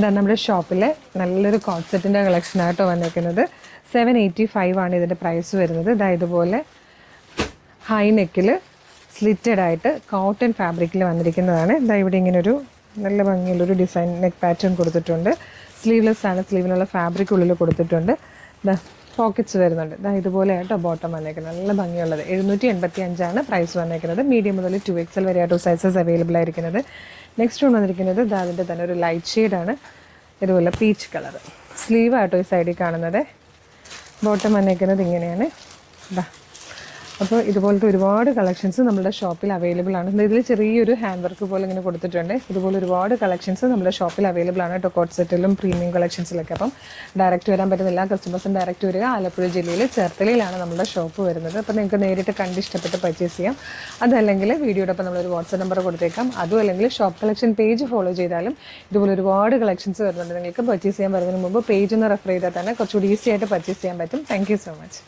ഇതാണ് നമ്മുടെ ഷോപ്പിലെ നല്ലൊരു കോട്ട് സെറ്റിൻ്റെ കളക്ഷനായിട്ടോ വന്നിരിക്കുന്നത്. 785 ആണ് ഇതിൻ്റെ പ്രൈസ് വരുന്നത്. ഇതുപോലെ ഹൈ നെക്കിൽ സ്ലിറ്റഡ് ആയിട്ട് കോട്ടൺ ഫാബ്രിക്കിൽ വന്നിരിക്കുന്നതാണ്. ഇവിടെ ഇങ്ങനൊരു നല്ല ഭംഗിയുള്ളൊരു ഡിസൈൻ നെക്ക് പാറ്റേൺ കൊടുത്തിട്ടുണ്ട്. സ്ലീവ്ലെസ് ആണ്, സ്ലീവിനുള്ള ഫാബ്രിക് ഉള്ളിൽ കൊടുത്തിട്ടുണ്ട്. പോക്കറ്റ്സ് വരുന്നുണ്ട്. ഇതുപോലെ ആയിട്ടോ ബോട്ടം വന്നേക്കുന്നത്, നല്ല ഭംഗിയുള്ളത്. 785 ആണ് പ്രൈസ് വന്നേക്കുന്നത്. മീഡിയം മുതൽ 2XL വരെ ആയിട്ടോ സൈസസ് അവൈലബിൾ ആയിരിക്കുന്നത്. നെക്സ്റ്റ് വൺ വന്നിരിക്കുന്നത് അതിൻ്റെ തന്നെ ഒരു ലൈറ്റ് ഷെയ്ഡാണ്. ഇതുപോലെ പീച്ച് കളർ സ്ലീവ് ആയിട്ടോ ഈ സൈഡിൽ കാണുന്നത്. ബോട്ടം വന്നേക്കുന്നത് ഇങ്ങനെയാണ്. അപ്പോൾ ഇതുപോലത്തെ ഒരുപാട് കളക്ഷൻസ് നമ്മുടെ ഷോപ്പിൽ അവൈലബിൾ ആണ്. ഇതിൽ ചെറിയൊരു ഹാൻഡ് വർക്ക് പോലെ ഇങ്ങനെ കൊടുത്തിട്ടുണ്ട്. ഇതുപോലെ ഒരുപാട് കളക്ഷൻസ് നമ്മുടെ ഷോപ്പിൽ അവൈലബിൾ ആണ് കേട്ടോ, കോട്ട് സെറ്റിലും പ്രീമിയം കളക്ഷൻസിലൊക്കെ. അപ്പം ഡയറക്റ്റ് വരാൻ പറ്റുന്ന എല്ലാ കസ്റ്റമേഴ്സും ഡയറക്റ്റ് വരിക. ആലപ്പുഴ ജില്ലയിൽ ചേർത്തലയിലാണ് നമ്മുടെ ഷോപ്പ് വരുന്നത്. അപ്പോൾ നിങ്ങൾക്ക് നേരിട്ട് കണ്ട് ഇഷ്ടപ്പെട്ട് പർച്ചേസ് ചെയ്യാം. അതല്ലെങ്കിൽ വീഡിയോയുടെ ഒപ്പം നമ്മളൊരു വാട്സ്ആപ്പ് നമ്പർ കൊടുത്തേക്കാം. അതും അല്ലെങ്കിൽ ഷോപ്പ് കളക്ഷൻ പേജ് ഫോളോ ചെയ്താലും ഇതുപോലെ ഒരുപാട് കളക്ഷൻസ് വരുന്നുണ്ട്. നിങ്ങൾക്ക് പർച്ചേസ് ചെയ്യാൻ വരുന്നതിന് മുമ്പ് പേജ് ഒന്ന് റെഫർ ചെയ്താൽ തന്നെ കുറച്ചുകൂടി ഈസി ആയിട്ട് പർച്ചേസ് ചെയ്യാൻ പറ്റും. Thank you so much.